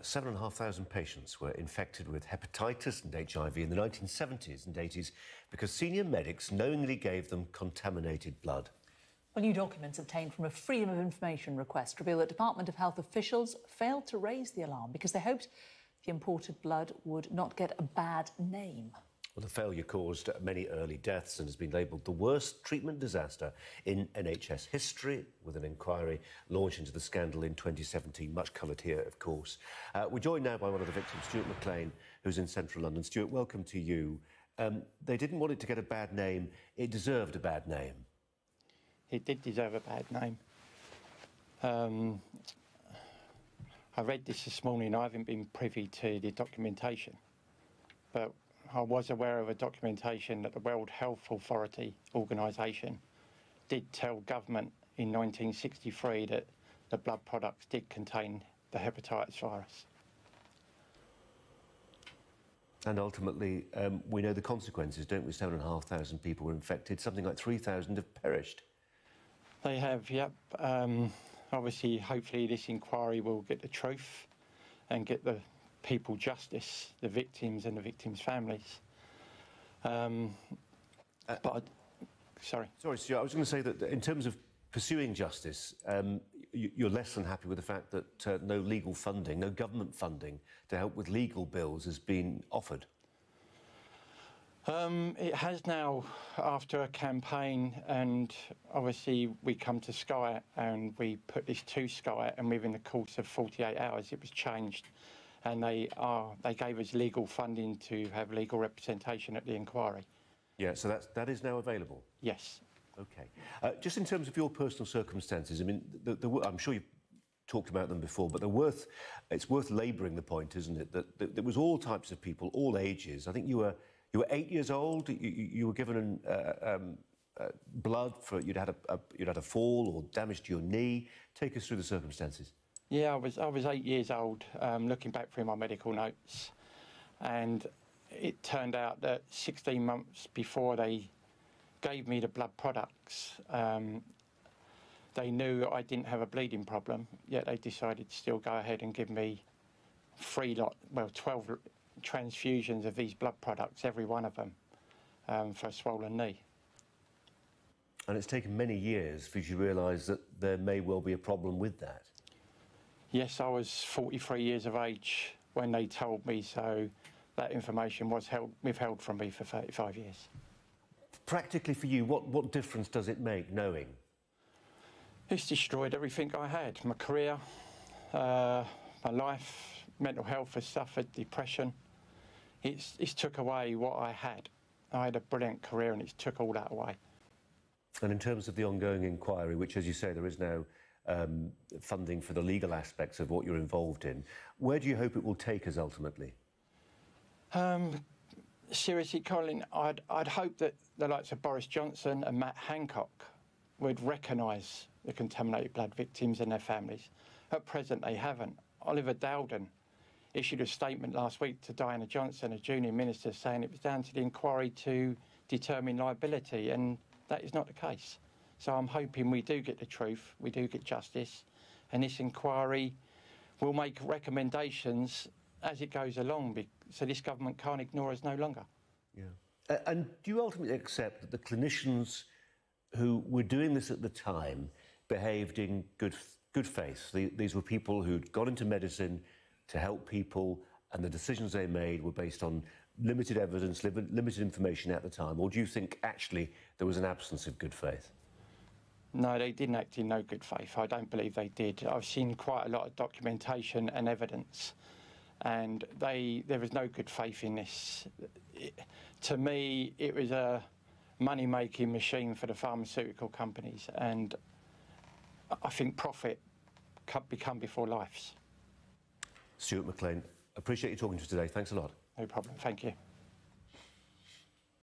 7,500 patients were infected with hepatitis and HIV in the 1970s and 80s because senior medics knowingly gave them contaminated blood. Well, new documents obtained from a Freedom of Information request reveal that Department of Health officials failed to raise the alarm because they hoped the imported blood would not get a bad name. Well, the failure caused many early deaths and has been labelled the worst treatment disaster in NHS history, with an inquiry launched into the scandal in 2017, much coloured here, of course. We're joined now by one of the victims, Stuart McLean, who's in central London. Stuart, welcome to you. They didn't want it to get a bad name. It deserved a bad name. It did deserve a bad name. I read this morning. I haven't been privy to the documentation, but I was aware of a documentation that the World Health Authority organisation did tell government in 1963 that the blood products did contain the hepatitis virus. And ultimately, we know the consequences, don't we? 7,500 people were infected. Something like 3,000 have perished. They have, yep. Obviously, hopefully this inquiry will get the truth and get the people justice, the victims and the victims' families. Sorry, Stuart, I was going to say that in terms of pursuing justice, you're less than happy with the fact that no legal funding, no government funding to help with legal bills has been offered. It has now, after a campaign, and obviously we come to Sky and we put this to Sky, and within the course of 48 hours it was changed, and they gave us legal funding to have legal representation at the inquiry. Yeah, so that is now available? Yes. OK. Just in terms of your personal circumstances, I mean, I'm sure you've talked about them before, but it's worth labouring the point, isn't it, that there was all types of people, all ages. I think you were 8 years old. You were given blood for you'd had a fall or damage to your knee. Take us through the circumstances. Yeah, I was 8 years old, looking back through my medical notes, and it turned out that 16 months before they gave me the blood products, they knew I didn't have a bleeding problem, yet they decided to still go ahead and give me 12 transfusions of these blood products, every one of them, for a swollen knee. And it's taken many years for you to realise that there may well be a problem with that. Yes, I was 43 years of age when they told me, so that information was withheld from me for 35 years. Practically for you, what difference does it make, knowing? It's destroyed everything I had. My career, my life, mental health has suffered, depression. It's took away what I had. I had a brilliant career and it's took all that away. And in terms of the ongoing inquiry, which, as you say, there is now funding for the legal aspects of what you're involved in, where do you hope it will take us ultimately? Seriously, Colin, I'd hope that the likes of Boris Johnson and Matt Hancock would recognise the contaminated blood victims and their families. At present, they haven't. Oliver Dowden issued a statement last week to Diana Johnson, a junior minister, saying it was down to the inquiry to determine liability, and that is not the case. So I'm hoping we do get the truth, we do get justice, and this inquiry will make recommendations as it goes along, so this government can't ignore us no longer. Yeah. And do you ultimately accept that the clinicians who were doing this at the time behaved in good faith? These were people who'd gone into medicine to help people, and the decisions they made were based on limited evidence, limited information at the time? Or do you think actually there was an absence of good faith? No, they didn't act in no good faith. I don't believe they did. I've seen quite a lot of documentation and evidence, and there was no good faith in this. To me, it was a money-making machine for the pharmaceutical companies, and I think profit become before lives. Stuart McLean, appreciate you talking to us today. Thanks a lot. No problem. Thank you.